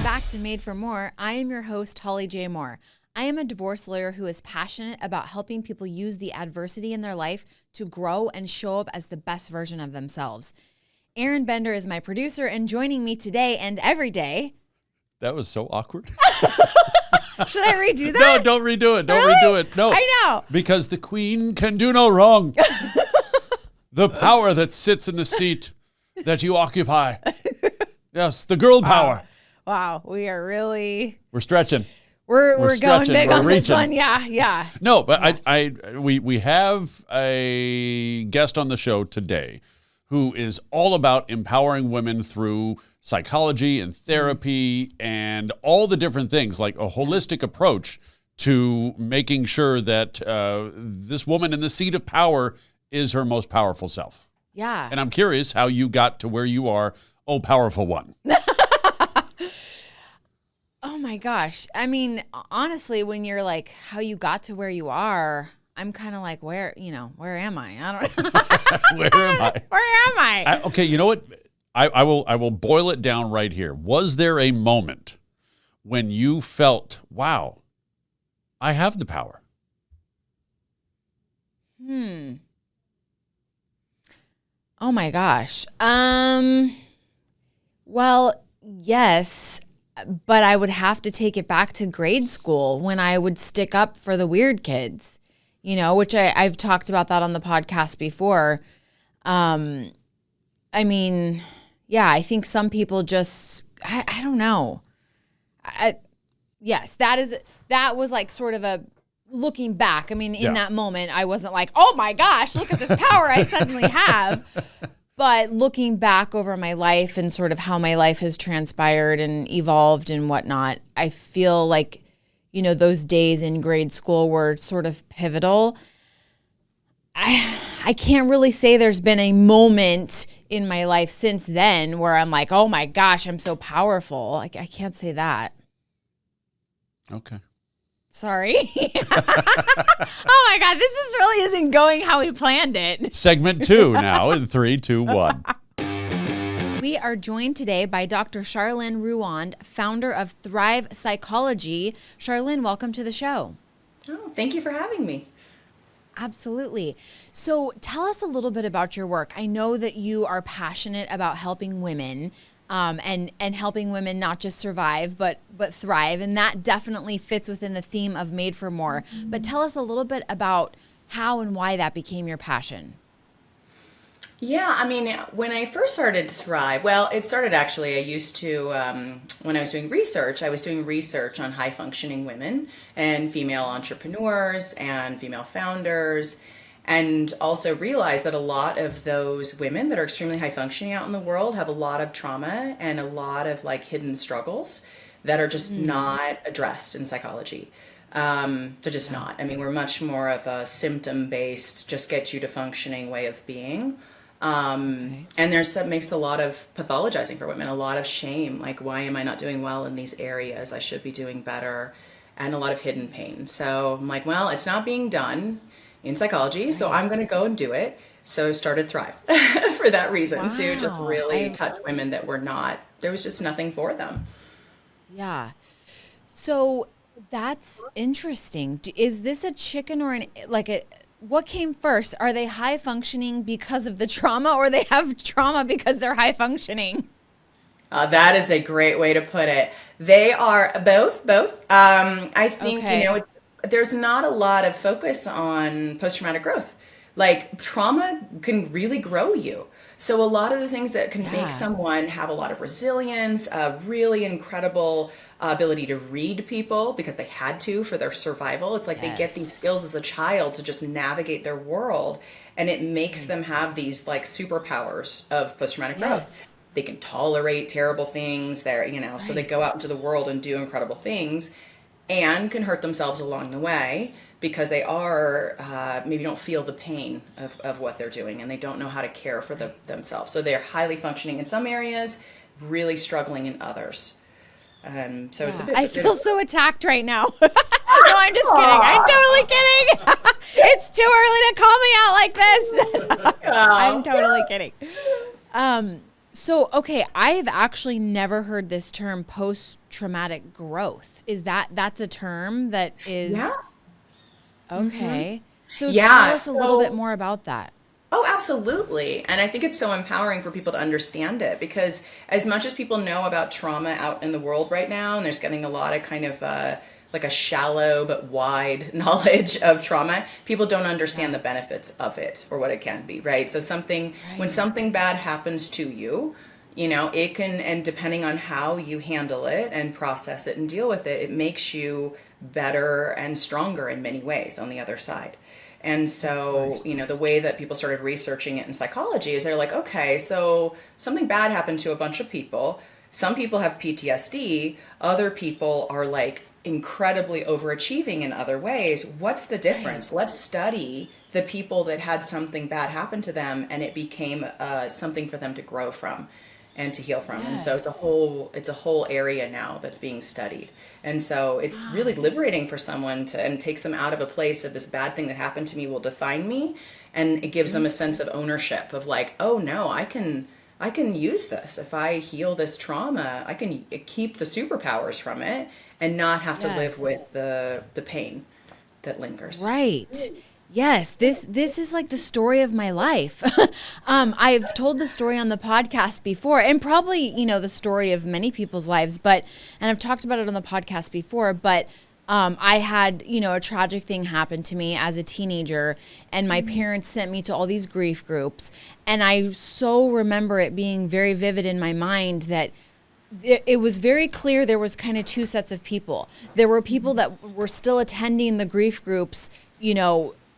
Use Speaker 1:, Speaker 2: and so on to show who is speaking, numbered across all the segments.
Speaker 1: back to Made for More. I am your host, Holly J. Moore. I am a divorce lawyer who is passionate about helping people use the adversity in their life to grow and show up as the best version of themselves. Aaron Bender is my producer, and joining me today and every day.
Speaker 2: That was so awkward.
Speaker 1: Should I redo that?
Speaker 2: No, don't redo it. Don't redo it. No.
Speaker 1: I know.
Speaker 2: Because the queen can do no wrong. The power that sits in the seat that you occupy. Yes, the girl power.
Speaker 1: Wow, we are really...
Speaker 2: We're stretching.
Speaker 1: We're going
Speaker 2: stretching.
Speaker 1: big
Speaker 2: We're
Speaker 1: on this
Speaker 2: reaching.
Speaker 1: one. Yeah.
Speaker 2: No, but we have a guest on the show today who is all about empowering women through psychology and therapy and all the different things, like a holistic approach to making sure that this woman in the seat of power is her most powerful self.
Speaker 1: Yeah.
Speaker 2: And I'm curious how you got to where you are, oh, powerful one.
Speaker 1: Oh my gosh. I mean, honestly, when you're like, how you got to where you are, I'm kind of like, where am I? I don't know.
Speaker 2: Where am I?
Speaker 1: Where am I?
Speaker 2: Okay, you know what? I will boil it down right here. Was there a moment when you felt, wow, I have the power?
Speaker 1: Oh my gosh. Well, yes, but I would have to take it back to grade school when I would stick up for the weird kids, which I've talked about that on the podcast before. I mean, yeah, I think some people just, I don't know. Yes, that was like sort of a looking back. I mean, in that moment, I wasn't like, oh my gosh, look at this power I suddenly have. But looking back over my life and sort of how my life has transpired and evolved and whatnot, I feel like, those days in grade school were sort of pivotal. I can't really say there's been a moment in my life since then where I'm like, oh my gosh, I'm so powerful. I can't say that.
Speaker 2: Okay.
Speaker 1: Sorry. Oh my God, this really isn't going how we planned it.
Speaker 2: Segment 2 now in 3, 2, 1.
Speaker 1: We are joined today by Dr. Charlynn Ruan, founder of Thrive Psychology. Charlynn, welcome to the show.
Speaker 3: Oh, thank you for having me.
Speaker 1: Absolutely. So tell us a little bit about your work. I know that you are passionate about helping women and helping women not just survive, but thrive. And that definitely fits within the theme of Made for More. But tell us a little bit about how and why that became your passion.
Speaker 3: Yeah, I mean, when I first started Thrive, well, it started actually, I used to, when I was doing research, on high functioning women and female entrepreneurs and female founders, and also realized that a lot of those women that are extremely high functioning out in the world have a lot of trauma and a lot of like hidden struggles that are just not addressed in psychology. They're just not. I mean, we're much more of a symptom-based, just get you to functioning way of being. And that makes a lot of pathologizing for women, a lot of shame, like, why am I not doing well in these areas? I should be doing better, and a lot of hidden pain. So I'm like, well, it's not being done in psychology, so I'm going to go and do it. So I started Thrive for that reason, to just really touch women that were not, there was just nothing for them.
Speaker 1: Yeah. So that's interesting. Is this a chicken or what came first? Are they high functioning because of the trauma, or they have trauma because they're high functioning?
Speaker 3: That is a great way to put it. They are both. I think, there's not a lot of focus on post-traumatic growth. Like, trauma can really grow you. So a lot of the things that can make someone have a lot of resilience, a really incredible ability to read people because they had to for their survival. It's like they get these skills as a child to just navigate their world, and it makes them have these like superpowers of post-traumatic growth. They can tolerate terrible things there, so they go out into the world and do incredible things and can hurt themselves along the way because they are maybe don't feel the pain of what they're doing, and they don't know how to care for themselves. So they're highly functioning in some areas, really struggling in others. So it's a bit.
Speaker 1: I feel so attacked right now. No, I'm just kidding. I'm totally kidding. It's too early to call me out like this. I'm totally kidding. So, okay, I've actually never heard this term post-traumatic growth. That's a term that
Speaker 3: Yeah.
Speaker 1: is okay. So tell
Speaker 3: Yeah.
Speaker 1: us a little bit
Speaker 3: So,
Speaker 1: more about that.
Speaker 3: oh, absolutely. And I think it's so empowering for people to understand it because as much as people know about trauma out in the world right now, and there's getting a lot of kind of like a shallow but wide knowledge of trauma, people don't understand the benefits of it or what it can be, right? So when
Speaker 1: Right.
Speaker 3: something bad happens to you, it can, and depending on how you handle it and process it and deal with it, it makes you better and stronger in many ways on the other side. And
Speaker 1: Of
Speaker 3: so,
Speaker 1: course.
Speaker 3: the way that people started researching it in psychology is they're like, okay, so something bad happened to a bunch of people. Some people have PTSD, other people are like incredibly overachieving in other ways. What's the
Speaker 1: Right.
Speaker 3: difference? Let's study the people that had something bad happen to them and it became something for them to grow from and to heal from. And so
Speaker 1: Yes.
Speaker 3: it's a whole area now that's being studied. And so it's really liberating for someone to, and takes them out of a place of this bad thing that happened to me will define me, and it gives them a sense of ownership of like, oh no, I can use this. If I heal this trauma, I can keep the superpowers from it and not have to live
Speaker 1: Yes.
Speaker 3: with the pain that lingers.
Speaker 1: Right. Yes, this is like the story of my life. I've told the story on the podcast before, and probably the story of many people's lives. And I've talked about it on the podcast before. But I had a tragic thing happen to me as a teenager, and my parents sent me to all these grief groups, and I so remember it being very vivid in my mind that it was very clear there was kind of two sets of people. There were people that were still attending the grief groups,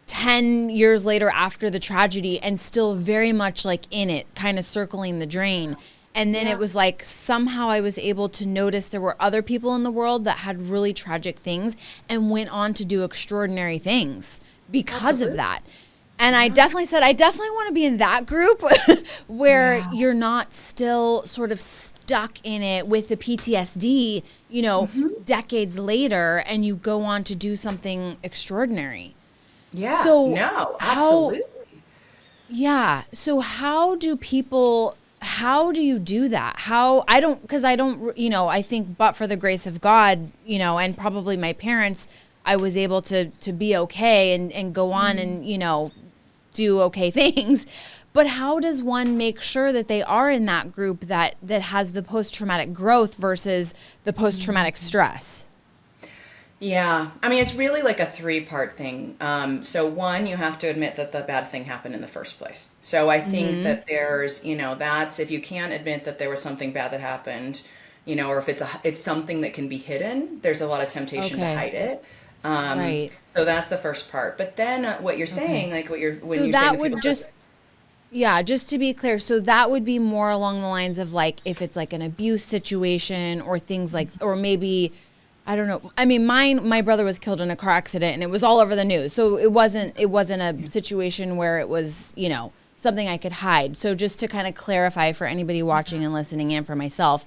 Speaker 1: 10 years later after the tragedy and still very much like in it, kind of circling the drain. And then
Speaker 3: Yeah,
Speaker 1: it was like somehow I was able to notice there were other people in the world that had really tragic things and went on to do extraordinary things because of
Speaker 3: absolutely.
Speaker 1: that. And I definitely said, I definitely want to be in that group where
Speaker 3: Yeah.
Speaker 1: you're not still sort of stuck in it with the PTSD, decades later, and you go on to do something extraordinary.
Speaker 3: Yeah.
Speaker 1: So,
Speaker 3: No,
Speaker 1: how,
Speaker 3: absolutely.
Speaker 1: yeah. So, how do you do that? Because I don't, I think, but for the grace of God, and probably my parents, I was able to be okay and go on and, do okay things. But how does one make sure that they are in that group that has the post-traumatic growth versus the post-traumatic stress?
Speaker 3: Yeah, I mean, it's really like a three-part thing. So one, you have to admit that the bad thing happened in the first place. So I think that there's, that's if you can't admit that there was something bad that happened, or if it's something that can be hidden, there's a lot of temptation to
Speaker 1: Okay.
Speaker 3: hide it.
Speaker 1: Right.
Speaker 3: So that's the first part. But then what you're
Speaker 1: Okay.
Speaker 3: saying, like when
Speaker 1: So
Speaker 3: you're saying
Speaker 1: that
Speaker 3: that people
Speaker 1: would
Speaker 3: start,
Speaker 1: just, yeah, just to be clear, so that would be more along the lines of like if it's like an abuse situation or things like, or maybe, I don't know. I mean, my brother was killed in a car accident and it was all over the news. So it wasn't a situation where it was, something I could hide. So just to kind of clarify for anybody watching and listening and for myself,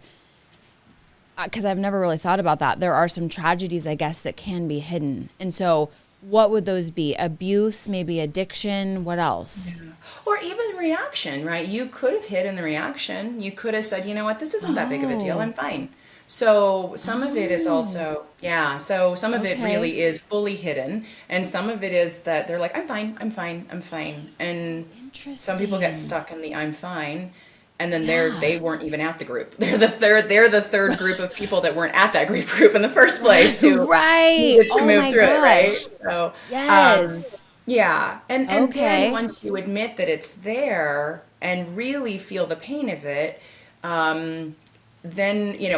Speaker 1: because I've never really thought about that. There are some tragedies, I guess, that can be hidden. And so what would those be? Abuse, maybe addiction, what else?
Speaker 3: or even reaction, right? You could have hidden the reaction. You could have said, you know what, this isn't that big of a deal.
Speaker 1: Oh.
Speaker 3: I'm fine. So some of it is
Speaker 1: Oh.
Speaker 3: also, yeah. So some of it
Speaker 1: Okay.
Speaker 3: really is fully hidden, and some of it is that they're like, I'm fine, I'm fine, I'm fine. And some people get
Speaker 1: Interesting.
Speaker 3: stuck in the I'm fine, and then
Speaker 1: Yeah.
Speaker 3: they weren't even at the group. They're the third group of people that weren't at that grief group in the first place who
Speaker 1: Right.
Speaker 3: needed to
Speaker 1: Oh
Speaker 3: move
Speaker 1: my
Speaker 3: through it, right?
Speaker 1: gosh.
Speaker 3: So
Speaker 1: Yes.
Speaker 3: yeah, and then
Speaker 1: Okay.
Speaker 3: once you admit that it's there and really feel the pain of it, then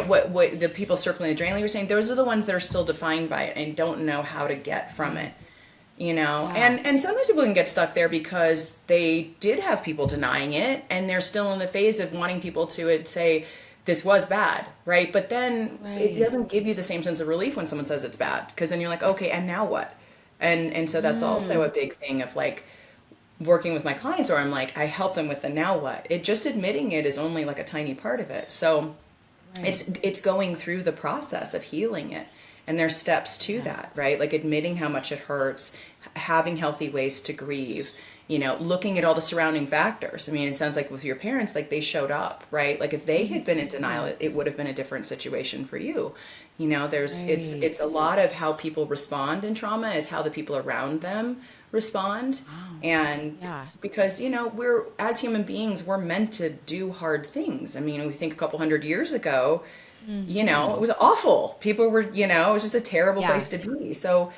Speaker 3: what the people circling the drain, like you were saying, those are the ones that are still defined by it and don't know how to get from it.
Speaker 1: Yeah.
Speaker 3: And sometimes people can get stuck there because they did have people denying it and they're still in the phase of wanting people to say this was bad, right? But then it
Speaker 1: Right.
Speaker 3: doesn't give you the same sense of relief when someone says it's bad, because then you're like, okay, and now what? And so that's also a big thing of like working with my clients, or I'm like, I help them with the now what. It just admitting it is only like a tiny part of it. So
Speaker 1: Right.
Speaker 3: it's going through the process of healing it, and there's steps to
Speaker 1: Yeah.
Speaker 3: that, right? Like admitting how much it hurts, having healthy ways to grieve, looking at all the surrounding factors. I mean, it sounds like with your parents, like they showed up, right? Like if they had been in denial, it would have been a different situation for you. It's a lot of how people respond in trauma is how the people around them respond.
Speaker 1: Wow.
Speaker 3: And because, we're, as human beings, we're meant to do hard things. I mean, we think a couple hundred years ago, it was awful. People were, it was just a terrible place to be. So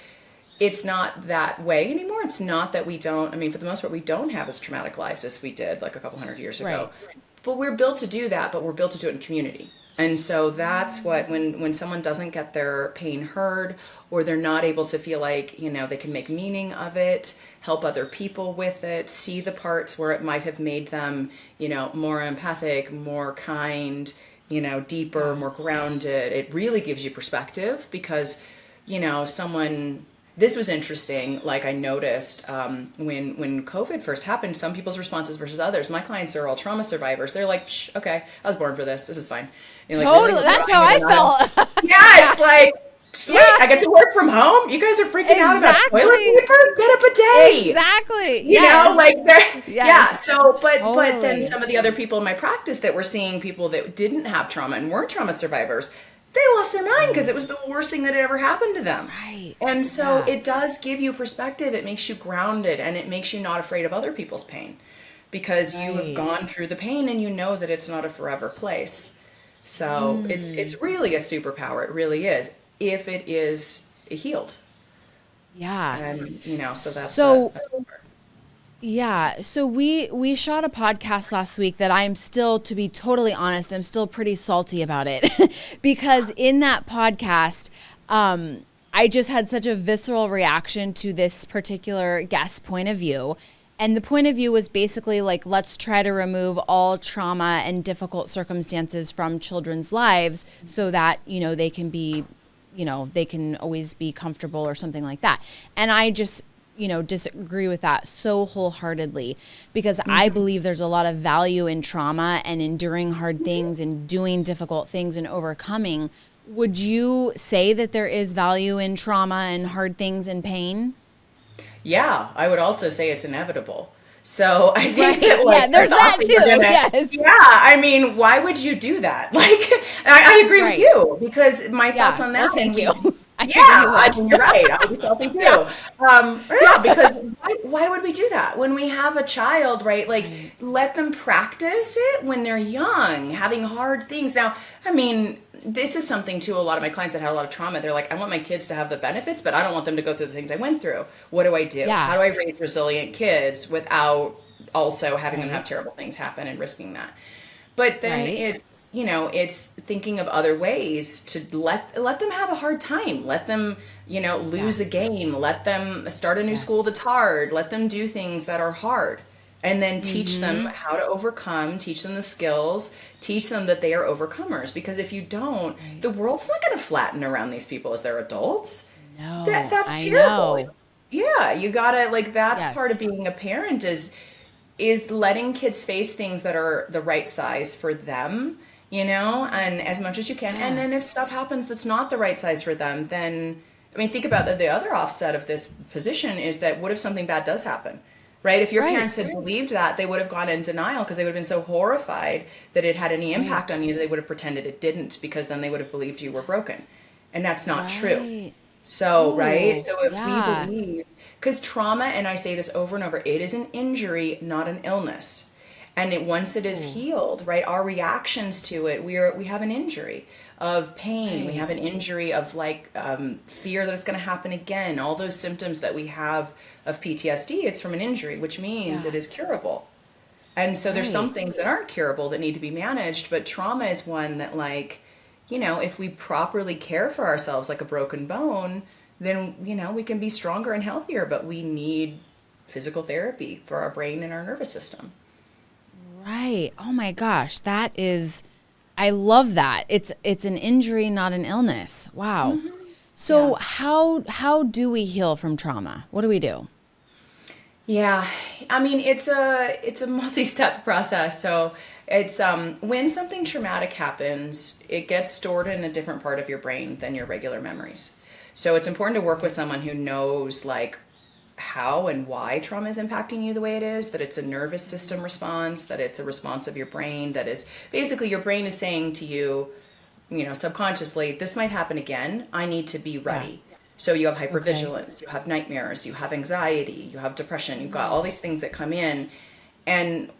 Speaker 3: it's not that way anymore. It's not that we don't, I mean, for the most part, we don't have as traumatic lives as we did like a couple hundred years ago. But we're built to do that, but we're built to do it in community. And so that's what, when someone doesn't get their pain heard, or they're not able to feel like, they can make meaning of it, help other people with it, see the parts where it might have made them, more empathic, more kind, deeper, more grounded. It really gives you perspective because, this was interesting. Like I noticed when COVID first happened, some people's responses versus others. My clients are all trauma survivors. They're like, okay, I was born for this. This is fine.
Speaker 1: Totally.
Speaker 3: Like, really,
Speaker 1: that's how I felt.
Speaker 3: It's like, sweet, I get to work from home. You guys are freaking out about toilet paper? Get a bidet.
Speaker 1: Exactly.
Speaker 3: So, but then some of the other people in my practice that were seeing people that didn't have trauma and weren't trauma survivors, they lost their mind because it was the worst thing that had ever happened to them.
Speaker 1: Right.
Speaker 3: And so it does give you perspective. It makes you grounded and it makes you not afraid of other people's pain because you have gone through the pain and you know that it's not a forever place. So it's really a superpower. It really is. If it is healed.
Speaker 1: Yeah.
Speaker 3: And, so that's
Speaker 1: So we shot a podcast last week that I'm still, to be totally honest, I'm still pretty salty about it because in that podcast, I just had such a visceral reaction to this particular guest's point of view. And the point of view was basically like, let's try to remove all trauma and difficult circumstances from children's lives so that, they can be, they can always be comfortable or something like that. And I just, disagree with that so wholeheartedly because I believe there's a lot of value in trauma and enduring hard things and doing difficult things and overcoming. Would you say that there is value in trauma and hard things and pain?
Speaker 3: Yeah, I would also say it's inevitable. So I think that
Speaker 1: there's that too. Yes.
Speaker 3: Yeah, I mean, why would you do that? Like, I agree with you because my thoughts on that.
Speaker 1: Well, thank you.
Speaker 3: You're right. I was helping too. Because why would we do that when we have a child, right? Like, let them practice it when they're young, having hard things. Now, I mean, this is something too. A lot of my clients that had a lot of trauma, they're like, I want my kids to have the benefits, but I don't want them to go through the things I went through. What do I do?
Speaker 1: Yeah.
Speaker 3: How do I raise resilient kids without also having them have terrible things happen and risking that? But then it's thinking of other ways to let them have a hard time. Let them, lose a game. Let them start a new school that's hard. Let them do things that are hard. And then teach them how to overcome, teach them the skills, teach them that they are overcomers. Because if you don't, the world's not going to flatten around these people as they're adults.
Speaker 1: No,
Speaker 3: that's terrible.
Speaker 1: Know.
Speaker 3: Yeah, you gotta, that's part of being a parent is letting kids face things that are the right size for them, and as much as you can. And then if stuff happens that's not the right size for them, then, I mean, think about the other offset of this position is that what if something bad does happen? Right? If your parents had believed that, they would have gone in denial because they would have been so horrified that it had any impact on you that they would have pretended it didn't because then they would have believed you were broken. And that's not true. So, So if we believe, because trauma, and I say this over and over, it is an injury, not an illness. And once it is healed, right, our reactions to it, we have an injury of pain. We have an injury of fear that it's going to happen again. All those symptoms that we have of PTSD, it's from an injury, which means it is curable. And so there's some things that aren't curable that need to be managed, but trauma is one that if we properly care for ourselves like a broken bone, then, we can be stronger and healthier, but we need physical therapy for our brain and our nervous system.
Speaker 1: Right. Oh my gosh. I love that. It's an injury, not an illness. Wow. Mm-hmm. So how do we heal from trauma? What do we do?
Speaker 3: Yeah. I mean, it's a multi-step process. So it's when something traumatic happens, it gets stored in a different part of your brain than your regular memories. So it's important to work with someone who knows how and why trauma is impacting you the way it is, that it's a nervous system response, that it's a response of your brain, that is basically your brain is saying to you, subconsciously, this might happen again. I need to be ready. Yeah. So you have hypervigilance, you have nightmares, you have anxiety, you have depression, you've got all these things that come in. And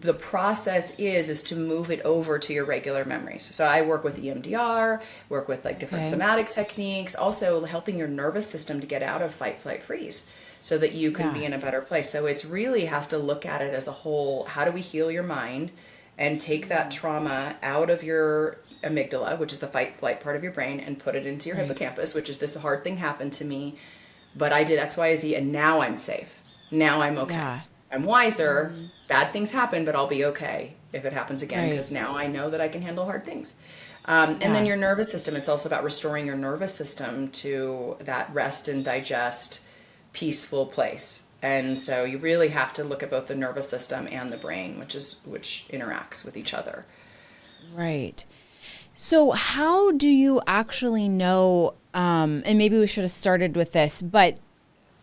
Speaker 3: the process is to move it over to your regular memories. So I work with EMDR, work with like different somatic techniques, also helping your nervous system to get out of fight, flight, freeze so that you can be in a better place. So it's really has to look at it as a whole. How do we heal your mind and take that trauma out of your amygdala, which is the fight, flight part of your brain, and put it into your hippocampus, which is this hard thing happened to me, but I did X, Y, Z, and now I'm safe. Now I'm okay. Yeah. I'm wiser. Bad things happen, but I'll be okay if it happens again, because now I know that I can handle hard things. And then your nervous system, it's also about restoring your nervous system to that rest and digest, peaceful place. And so you really have to look at both the nervous system and the brain, which interacts with each other.
Speaker 1: Right. So how do you actually know, and maybe we should have started with this, but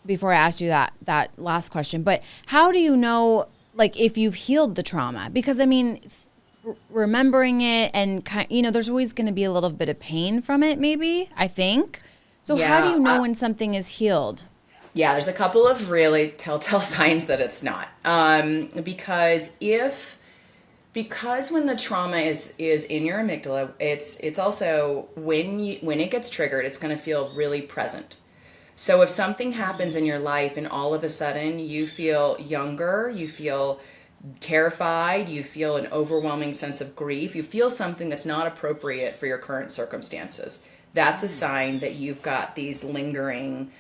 Speaker 1: before I asked you that last question, but how do you know, like, if you've healed the trauma? Because I mean, remembering it and there's always going to be a little bit of pain from it, maybe, I think. So how do you know when something is healed?
Speaker 3: Yeah, there's a couple of really telltale signs that it's not. Because when the trauma is in your amygdala, it's also when it gets triggered, it's going to feel really present. So if something happens in your life and all of a sudden you feel younger, you feel terrified, you feel an overwhelming sense of grief, you feel something that's not appropriate for your current circumstances, that's a sign that you've got these lingering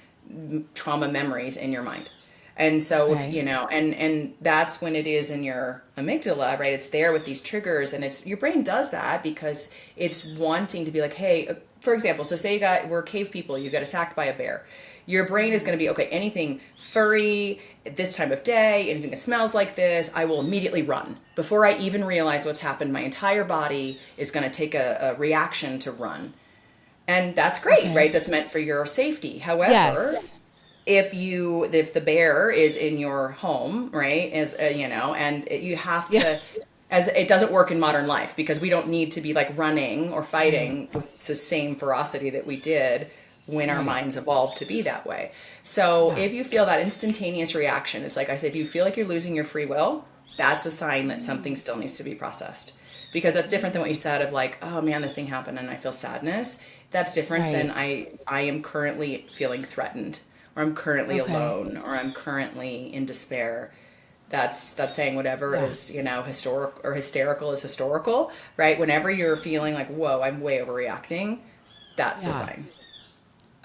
Speaker 3: trauma memories in your mind. And so, and that's when it is in your amygdala, right? It's there with these triggers, and your brain does that because it's wanting to be like, hey, for example, so say we're cave people, you got attacked by a bear. Your brain is going to be, okay, anything furry at this time of day, anything that smells like this, I will immediately run. Before I even realize what's happened, my entire body is going to take a reaction to run. And that's great, right? That's meant for your safety. However, if the bear is in your home, right, and you have to, as it doesn't work in modern life, because we don't need to be like running or fighting with the same ferocity that we did when our minds evolved to be that way. So if you feel that instantaneous reaction, it's like I said, if you feel like you're losing your free will, that's a sign that something still needs to be processed. Because that's different than what you said of like, oh man, this thing happened and I feel sadness. That's different than I am currently feeling threatened, or I'm currently alone, or I'm currently in despair. That's saying whatever is, historic or hysterical is historical, right? Whenever you're feeling like, whoa, I'm way overreacting, that's a sign.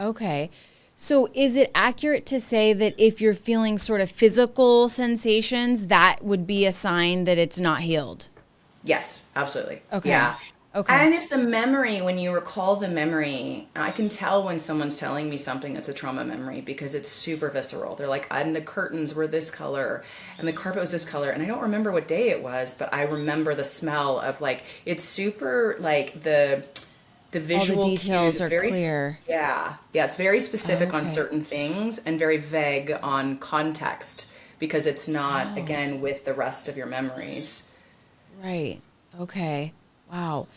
Speaker 1: Okay. So is it accurate to say that if you're feeling sort of physical sensations, that would be a sign that it's not healed?
Speaker 3: Yes, absolutely.
Speaker 1: Okay.
Speaker 3: Yeah.
Speaker 1: Okay.
Speaker 3: And if the memory, when you recall the memory, I can tell when someone's telling me something that's a trauma memory because it's super visceral. They're like, and the curtains were this color and the carpet was this color. And I don't remember what day it was, but I remember the smell of like, it's super like the visual
Speaker 1: all the details
Speaker 3: cues,
Speaker 1: are
Speaker 3: very
Speaker 1: clear.
Speaker 3: Yeah, it's very specific on certain things and very vague on context because it's not, again, with the rest of your memories. Right.
Speaker 1: Okay. Wow.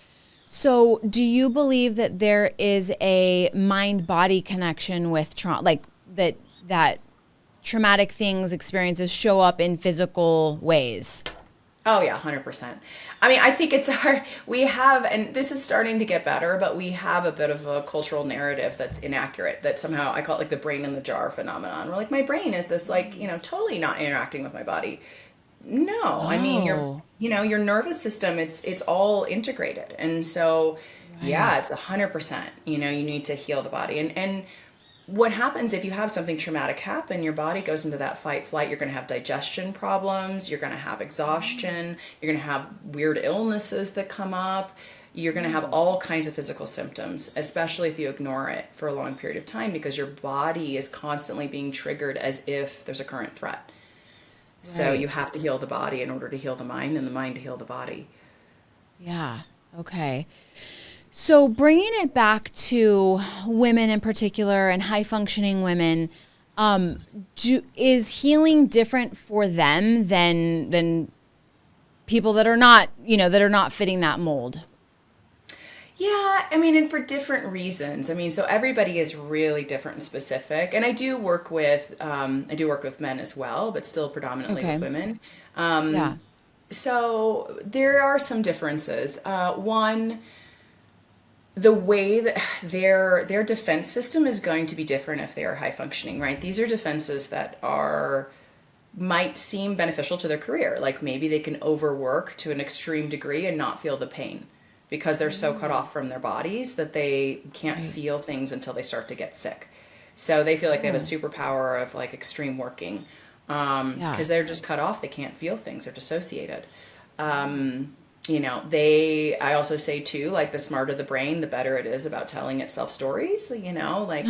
Speaker 1: So do you believe that there is a mind-body connection with trauma, like that traumatic things, experiences show up in physical ways?
Speaker 3: Oh yeah, 100%. I mean, I think we have, and this is starting to get better, but we have a bit of a cultural narrative that's inaccurate, that somehow I call it like the brain in the jar phenomenon. We're like, my brain is this like, totally not interacting with my body. No, I mean, your nervous system, it's all integrated. And so, yeah, it's 100%, you need to heal the body. And what happens if you have something traumatic happen, your body goes into that fight flight, you're going to have digestion problems, you're going to have exhaustion, you're going to have weird illnesses that come up, you're going to have all kinds of physical symptoms, especially if you ignore it for a long period of time, because your body is constantly being triggered as if there's a current threat. So you have to heal the body in order to heal the mind, and the mind to heal the body.
Speaker 1: Yeah. Okay. So bringing it back to women in particular and high functioning women, Is healing different for them than people that are not, that are not fitting that mold?
Speaker 3: Yeah, I mean, and for different reasons. I mean, so everybody is really different and specific. And I do work with men as well, but still predominantly
Speaker 1: Okay.
Speaker 3: with women.
Speaker 1: Yeah.
Speaker 3: So there are some differences. One, the way that their defense system is going to be different if they are high functioning, right? These are defenses that might seem beneficial to their career. Like maybe they can overwork to an extreme degree and not feel the pain because they're so cut off from their bodies that they can't feel things until they start to get sick. So they feel like they have a superpower of like extreme working because they're just cut off. They can't feel things. They're dissociated. I also say too, like the smarter the brain, the better it is about telling itself stories, like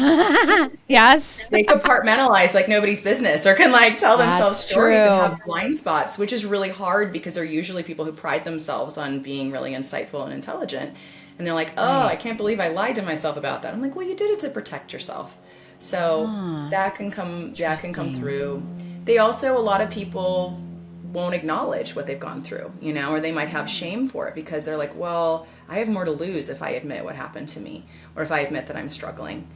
Speaker 1: Yes.
Speaker 3: they compartmentalize like nobody's business or can like tell themselves
Speaker 1: That's
Speaker 3: stories and
Speaker 1: true.
Speaker 3: have blind spots, which is really hard because they're usually people who pride themselves on being really insightful and intelligent. And they're like, oh, I can't believe I lied to myself about that. I'm like, well, you did it to protect yourself. So that can come through. They also, a lot of people won't acknowledge what they've gone through, or they might have shame for it because they're like, well, I have more to lose if I admit what happened to me or if I admit that I'm struggling.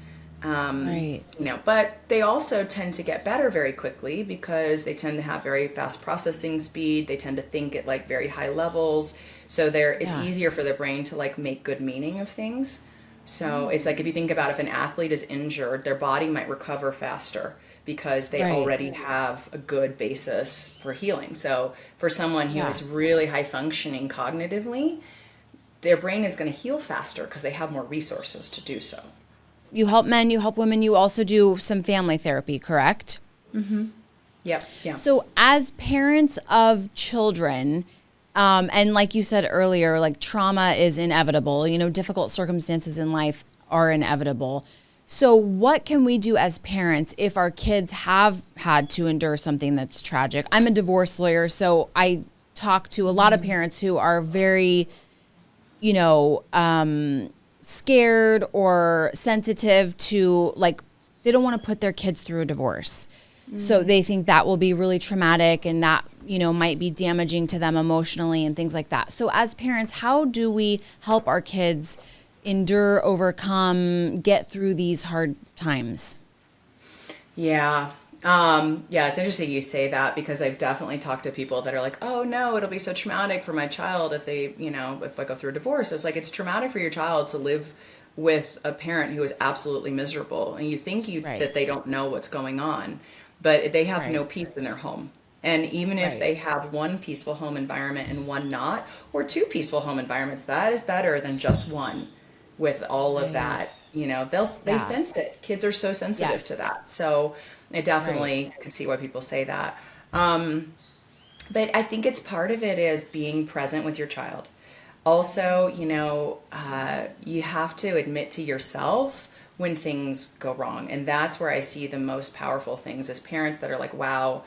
Speaker 3: But they also tend to get better very quickly because they tend to have very fast processing speed. They tend to think at like very high levels. So it's easier for their brain to like make good meaning of things. So it's like if you think about if an athlete is injured, their body might recover faster because they already have a good basis for healing. So for someone who is really high functioning cognitively, their brain is going to heal faster because they have more resources to do so.
Speaker 1: You help men, you help women, you also do some family therapy, correct?
Speaker 3: Mm-hmm. Yep. Yeah.
Speaker 1: So as parents of children, and like you said earlier, like trauma is inevitable, difficult circumstances in life are inevitable. So what can we do as parents if our kids have had to endure something that's tragic? I'm a divorce lawyer, so I talk to a lot of parents who are very, scared or sensitive to, like, they don't want to put their kids through a divorce. So they think that will be really traumatic and that, might be damaging to them emotionally and things like that. So as parents, how do we help our kids endure, overcome, get through these hard times?
Speaker 3: Yeah. It's interesting you say that because I've definitely talked to people that are like, oh no, it'll be so traumatic for my child if they, if I go through a divorce. It's like, it's traumatic for your child to live with a parent who is absolutely miserable. And you think that they don't know what's going on, but they have no peace in their home. And even if they have one peaceful home environment and one not, or two peaceful home environments, that is better than just one. With all of that, they sense it. Kids are so sensitive to that. So I definitely can see why people say that. But I think it's part of it is being present with your child. Also, you have to admit to yourself when things go wrong. And that's where I see the most powerful things as parents that are like, wow,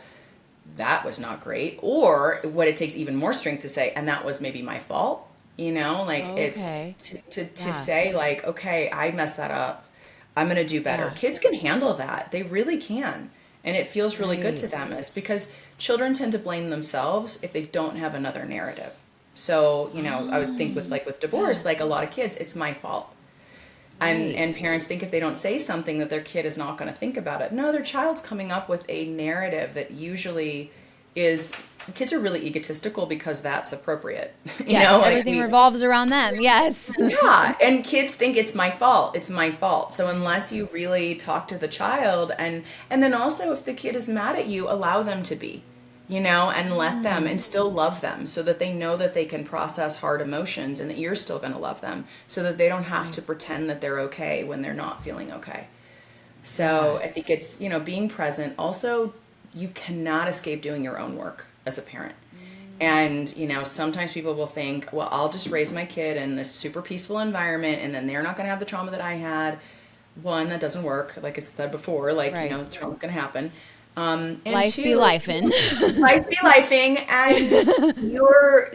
Speaker 3: that was not great. Or what it takes even more strength to say, and that was maybe my fault. It's to say like, okay, I messed that up. I'm going to do better. Yeah. Kids can handle that. They really can. And it feels really good to them. It's because children tend to blame themselves if they don't have another narrative. So, I would think with divorce, like a lot of kids, it's my fault. And parents think if they don't say something that their kid is not going to think about it. No, their child's coming up with a narrative that usually is, kids are really egotistical because that's appropriate.
Speaker 1: Everything revolves around them. Yes.
Speaker 3: Yeah. And kids think it's my fault. It's my fault. So unless you really talk to the child and then also if the kid is mad at you, allow them to be, and let them and still love them so that they know that they can process hard emotions and that you're still going to love them so that they don't have to pretend that they're okay when they're not feeling okay. So I think it's, being present. Also, you cannot escape doing your own work as a parent. And, sometimes people will think, well, I'll just raise my kid in this super peaceful environment and then they're not going to have the trauma that I had. One, that doesn't work. Like I said before, trauma's going to happen. And
Speaker 1: life
Speaker 3: two,
Speaker 1: be lifing.
Speaker 3: Life be lifing. And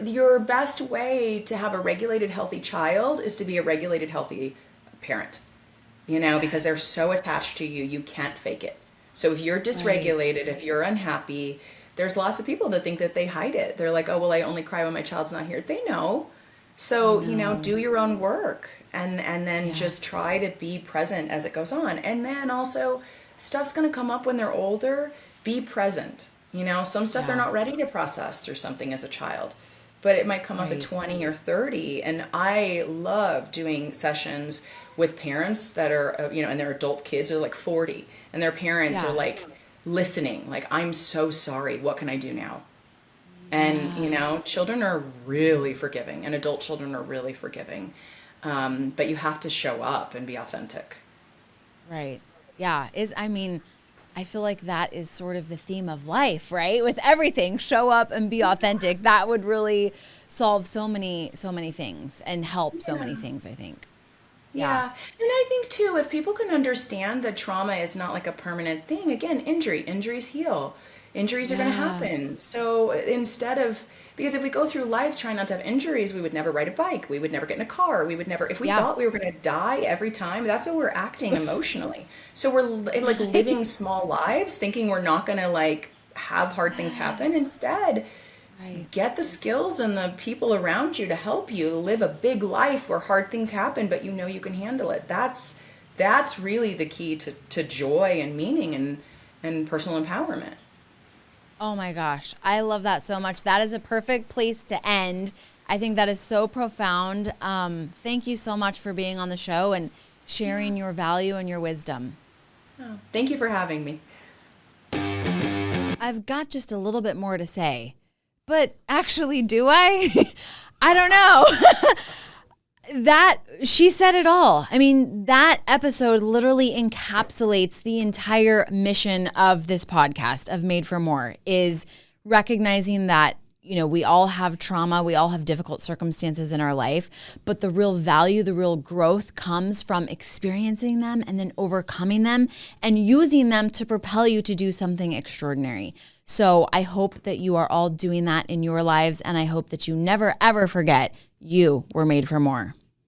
Speaker 3: your best way to have a regulated, healthy child is to be a regulated, healthy parent, because they're so attached to you, you can't fake it. So if you're dysregulated, if you're unhappy, there's lots of people that think that they hide it. They're like, oh, well, I only cry when my child's not here. They know. So, do your own work and then just try to be present as it goes on. And then also stuff's going to come up when they're older. Be present. Some stuff they're not ready to process through something as a child, but it might come up at 20 or 30. And I love doing sessions with parents that are, and their adult kids are like 40 and their parents are like listening, like, I'm so sorry. What can I do now? And, children are really forgiving and adult children are really forgiving. But you have to show up and be authentic.
Speaker 1: Right. Yeah. I feel like that is sort of the theme of life, right? With everything, show up and be authentic. That would really solve so many things and help so many things, I think.
Speaker 3: Yeah. And I think too, if people can understand that trauma is not like a permanent thing, again, injuries heal. Injuries are going to happen. So because if we go through life trying not to have injuries, we would never ride a bike. We would never get in a car. We would never, if we thought we were going to die every time, that's how we're acting emotionally. So we're like living small lives thinking we're not going to like have hard things happen. Instead, get the skills and the people around you to help you live a big life where hard things happen, but you can handle it. That's really the key to joy and meaning and personal empowerment.
Speaker 1: Oh my gosh. I love that so much. That is a perfect place to end. I think that is so profound. Thank you so much for being on the show and sharing your value and your wisdom.
Speaker 3: Oh, thank you for having me.
Speaker 1: I've got just a little bit more to say, but actually, do I? I don't know. She said it all. That episode literally encapsulates the entire mission of this podcast of Made for More, is recognizing that, we all have trauma, we all have difficult circumstances in our life, but the real value, the real growth comes from experiencing them and then overcoming them and using them to propel you to do something extraordinary. So I hope that you are all doing that in your lives, and I hope that you never, ever forget you were made for more.